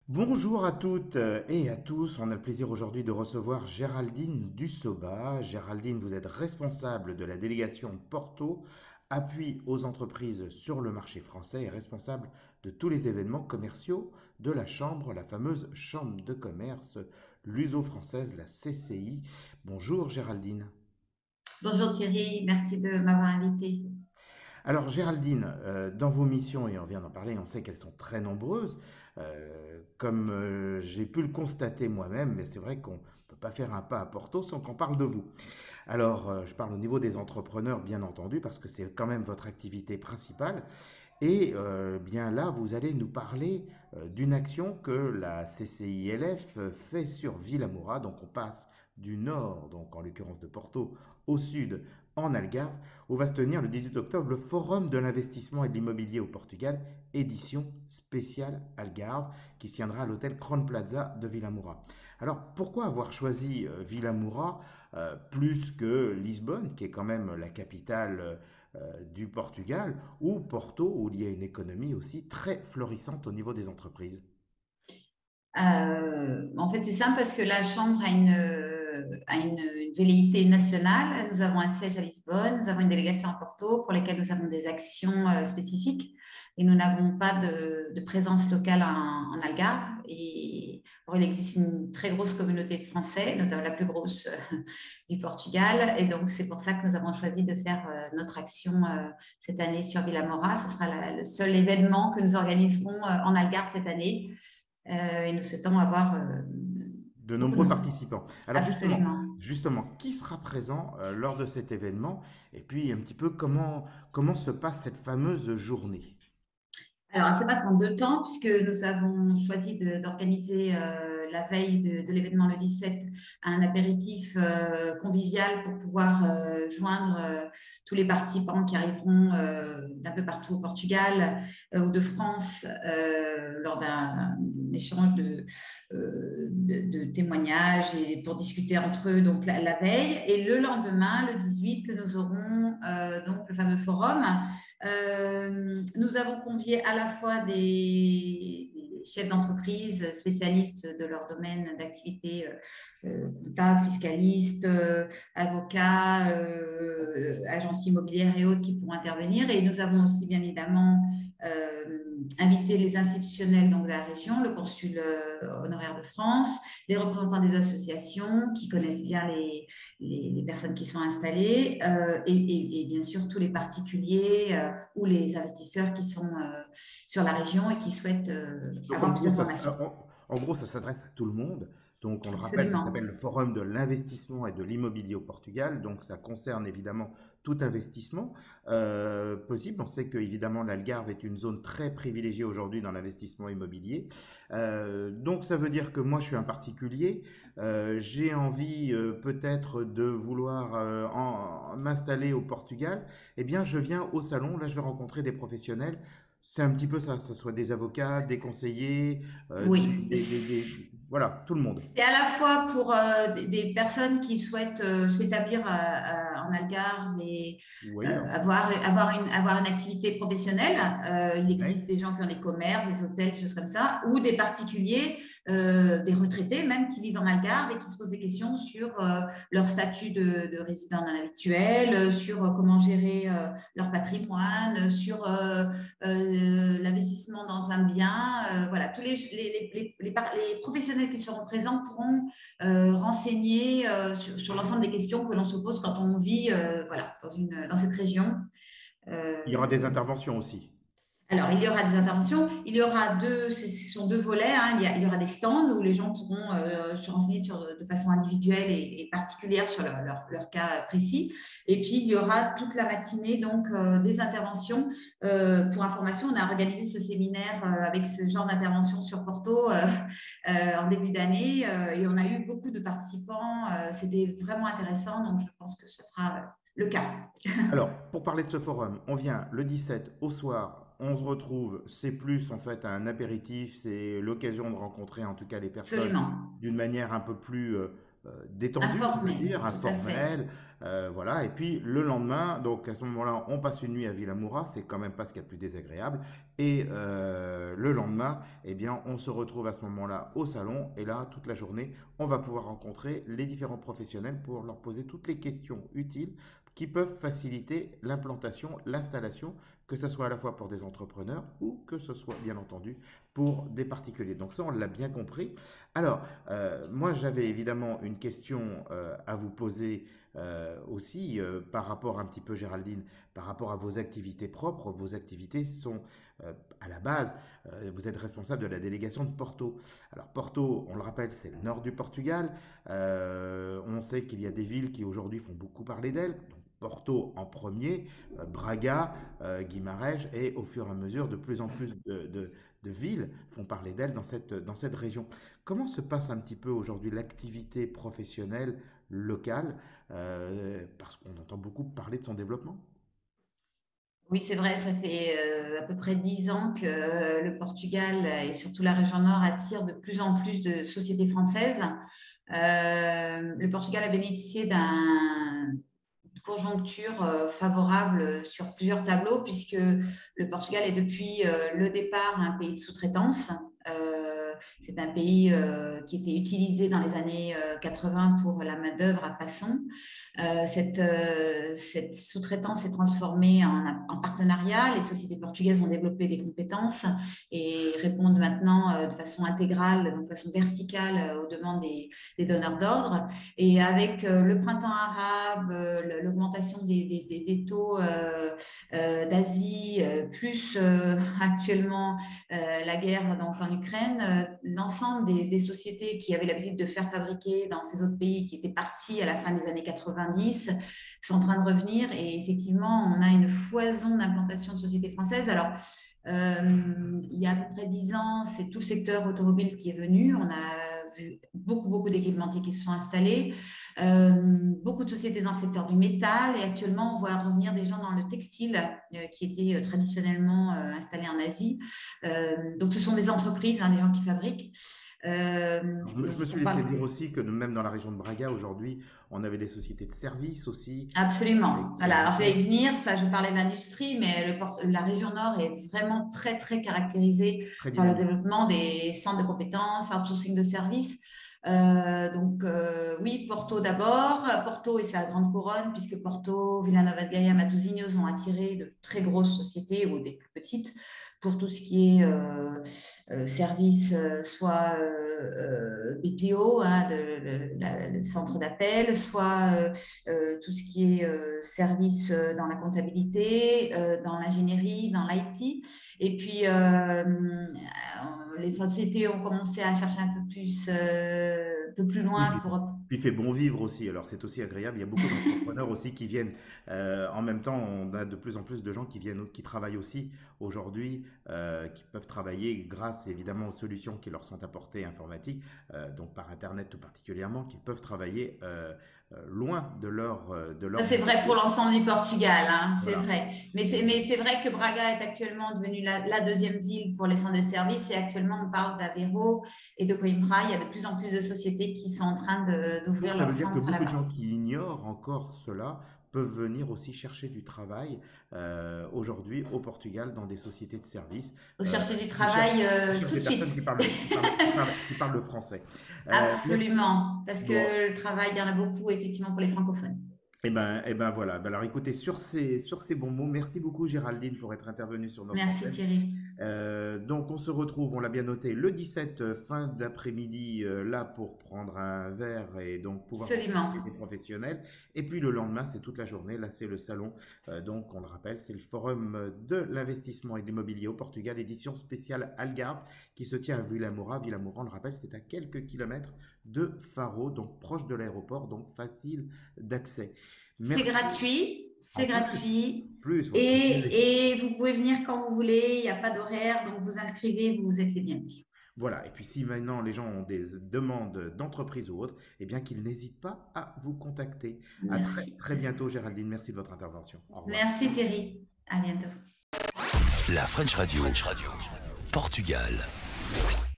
Bonjour à toutes et à tous. On a le plaisir aujourd'hui de recevoir Géraldine Dussoba. Géraldine, vous êtes responsable de la délégation Porto, appui aux entreprises sur le marché français et responsable de tous les événements commerciaux de la Chambre, la fameuse Chambre de commerce luso-française, la CCI. Bonjour Géraldine. Bonjour Thierry, merci de m'avoir invité. Alors Géraldine, dans vos missions, et on vient d'en parler, on sait qu'elles sont très nombreuses, comme j'ai pu le constater moi-même, mais c'est vrai qu'on ne peut pas faire un pas à Porto sans qu'on parle de vous. Alors je parle au niveau des entrepreneurs, bien entendu, parce que c'est quand même votre activité principale. Et bien là, vous allez nous parler d'une action que la CCILF fait sur Villamoura. Donc on passe du nord, donc en l'occurrence de Porto, au sud, en Algarve, où va se tenir le 18 octobre le Forum de l'investissement et de l'immobilier au Portugal, édition spéciale Algarve, qui se tiendra à l'hôtel Crown Plaza de Villamoura. Alors pourquoi avoir choisi Villamoura plus que Lisbonne, qui est quand même la capitale du Portugal, ou Porto, où il y a une économie aussi très florissante au niveau des entreprises. En fait, c'est simple parce que la Chambre a une velléité nationale. Nous avons un siège à Lisbonne, nous avons une délégation à Porto pour lesquelles nous avons des actions spécifiques et nous n'avons pas de présence locale en Algarve. Or, il existe une très grosse communauté de Français, notamment la plus grosse du Portugal. Et donc, c'est pour ça que nous avons choisi de faire notre action cette année sur Villamoura. Ce sera le seul événement que nous organiserons en Algarve cette année. Et nous souhaitons avoir De beaucoup de nombreux monde. participants. Alors Absolument. qui sera présent lors de cet événement et puis un petit peu comment se passe cette fameuse journée. Alors, elle se passe en deux temps, puisque nous avons choisi d'organiser la veille de l'événement le 17 un apéritif convivial pour pouvoir joindre tous les participants qui arriveront d'un peu partout au Portugal ou de France lors d'un échange de témoignages et pour discuter entre eux donc la veille. Et le lendemain, le 18, nous aurons donc le fameux forum. Nous avons convié à la fois des chefs d'entreprise spécialistes de leur domaine d'activité, comptables, fiscalistes, avocats, agences immobilières et autres qui pourront intervenir. Et nous avons aussi bien évidemment invité les institutionnels donc, de la région, le consul honoraire de France, les représentants des associations qui connaissent bien les personnes qui sont installées et bien sûr tous les particuliers ou les investisseurs qui sont sur la région et qui souhaitent Donc avoir plus d'informations. en gros, ça s'adresse à tout le monde. Donc on le rappelle, ça s'appelle Absolument. le Forum de l'investissement et de l'immobilier au Portugal. Donc ça concerne évidemment tout investissement possible. On sait que évidemment l'Algarve est une zone très privilégiée aujourd'hui dans l'investissement immobilier. Donc ça veut dire que moi je suis un particulier. J'ai envie peut-être de vouloir m'installer au Portugal. Eh bien je viens au salon. Là je vais rencontrer des professionnels. C'est un petit peu ça, ce soit des avocats, des conseillers, Oui, voilà, tout le monde. c'est à la fois pour des personnes qui souhaitent s'établir en Algarve et Oui, hein. avoir une activité professionnelle. Il Ouais. existe des gens qui ont des commerces, des hôtels, des choses comme ça, ou des particuliers, des retraités même qui vivent en Algarve et qui se posent des questions sur leur statut de résident habituel, sur comment gérer leur patrimoine, sur l'investissement dans un bien. Voilà, tous les professionnels qui seront présents pourront renseigner sur l'ensemble des questions que l'on se pose quand on vit voilà, dans cette région. Il y aura des Euh, interventions aussi. alors, il y aura des interventions. Il y aura ce sont deux volets, hein. Il y aura des stands où les gens pourront se renseigner de façon individuelle et particulière sur leur cas précis. Et puis, il y aura toute la matinée, donc, des interventions. Pour information, on a organisé ce séminaire avec ce genre d'intervention sur Porto en début d'année et on a eu beaucoup de participants. C'était vraiment intéressant, donc je pense que ce sera le cas. Alors, pour parler de ce forum, on vient le 17 au soir, on se retrouve, c'est plus en fait un apéritif, c'est l'occasion de rencontrer en tout cas les personnes Absolument. d'une manière un peu plus détendu, on va Informel, dire, tout à fait. informel, voilà. Et puis le lendemain, donc à ce moment-là, on passe une nuit à Villamoura, c'est quand même pas ce qu'il y a de plus désagréable. Et le lendemain, eh bien, on se retrouve à ce moment-là au salon, et là, toute la journée, on va pouvoir rencontrer les différents professionnels pour leur poser toutes les questions utiles qui peuvent faciliter l'implantation, l'installation, que ce soit à la fois pour des entrepreneurs ou que ce soit bien entendu pour des particuliers. Donc ça, on l'a bien compris. Alors, moi, j'avais évidemment une question à vous poser aussi par rapport un petit peu, Géraldine, par rapport à vos activités propres. Vos activités sont à la base, vous êtes responsable de la délégation de Porto. Alors Porto, on le rappelle, c'est le nord du Portugal. On sait qu'il y a des villes qui aujourd'hui font beaucoup parler d'elles. Donc, Porto en premier, Braga, Guimarães, et au fur et à mesure, de plus en plus de villes font parler d'elles dans cette région. Comment se passe un petit peu aujourd'hui l'activité professionnelle locale, parce qu'on entend beaucoup parler de son développement? Oui, c'est vrai, ça fait à peu près 10 ans que le Portugal et surtout la région nord attirent de plus en plus de sociétés françaises. Le Portugal a bénéficié d'une conjoncture favorable sur plusieurs tableaux, puisque le Portugal est depuis le départ un pays de sous-traitance. C'est un pays qui était utilisé dans les années 80 pour la main-d'œuvre à façon. Cette sous-traitance s'est transformée en partenariat. Les sociétés portugaises ont développé des compétences et répondent maintenant de façon intégrale, de façon verticale aux demandes des donneurs d'ordre. Et avec le printemps arabe, l'augmentation des taux d'Asie, plus actuellement la guerre donc, en Ukraine, l'ensemble des sociétés qui avaient l'habitude de faire fabriquer dans ces autres pays qui étaient partis à la fin des années 90 sont en train de revenir. Et effectivement, on a une foison d'implantation de sociétés françaises. Alors, il y a à peu près 10 ans, c'est tout le secteur automobile qui est venu. On a vu beaucoup d'équipementiers qui se sont installés, beaucoup de sociétés dans le secteur du métal. Et actuellement, on voit revenir des gens dans le textile qui étaient traditionnellement installés en Asie. Donc, ce sont des entreprises, hein, des gens qui fabriquent. Je me On suis laissé parle dire aussi que même dans la région de Braga, aujourd'hui, on avait des sociétés de services aussi absolument. qui Voilà. Alors, j'allais arrivaient. y venir. Ça, je parlais de l'industrie, mais la région Nord est vraiment très caractérisée Très par le dynamique. développement des centres de compétences, outsourcing de services. Oui, Porto d'abord. Porto et sa grande couronne, puisque Porto, Vila Nova de Gaia, Matosinhos ont attiré de très grosses sociétés ou des plus petites pour tout ce qui est service, soit BPO, hein, le centre d'appel, soit tout ce qui est service dans la comptabilité, dans l'ingénierie, dans l'IT. Et puis, les sociétés ont commencé à chercher un peu plus Oui, loin puis, pour... puis il fait bon vivre aussi, alors c'est aussi agréable. Il y a beaucoup d'entrepreneurs aussi qui viennent. En même temps, on a de plus en plus de gens qui viennent, qui travaillent aussi aujourd'hui, qui peuvent travailler grâce évidemment aux solutions qui leur sont apportées informatiques, donc par Internet tout particulièrement, qui peuvent travailler loin de Ça, leur c'est vrai pour domicile. l'ensemble du Portugal, hein, c'est Voilà. vrai. Mais c'est vrai que Braga est actuellement devenue la deuxième ville pour les centres de services et actuellement, on parle d'Aveiro et de Coimbra. Il y a de plus en plus de sociétés qui sont en train Donc d'ouvrir ça veut leurs dire que centres beaucoup de là-bas. gens qui ignorent encore cela peuvent venir aussi chercher du travail aujourd'hui au Portugal dans des sociétés de services Faut chercher du qui cherchent, travail qui cherchent tout de des suite. personnes qui parlent le français. Merci. Absolument, parce Bon, que le travail, il y en a beaucoup effectivement pour les francophones. et ben voilà. Ben alors écoutez, sur ces bons mots, merci beaucoup Géraldine pour être intervenue sur notre Merci antenne. Thierry. Donc on se retrouve, on l'a bien noté, le 17 fin d'après-midi, là pour prendre un verre et donc pouvoir rencontrer des Absolument. professionnels. Et puis le lendemain, c'est toute la journée, là c'est le salon. Donc on le rappelle, c'est le forum de l'investissement et de l'immobilier au Portugal, édition spéciale Algarve, qui se tient à Vilamoura. Vilamoura, on le rappelle, c'est à quelques kilomètres de Faro, donc proche de l'aéroport, donc facile d'accès. C'est Merci. gratuit, En c'est plus, gratuit. ouais, qui plus est. Et vous pouvez venir quand vous voulez, il n'y a pas d'horaire, donc vous inscrivez, vous êtes les bienvenus. Voilà, et puis si maintenant les gens ont des demandes d'entreprise ou autres, eh bien qu'ils n'hésitent pas à vous contacter. À Merci. très bientôt, Géraldine. Merci de votre intervention. Au revoir. Merci Thierry. À bientôt. La French Radio. Portugal.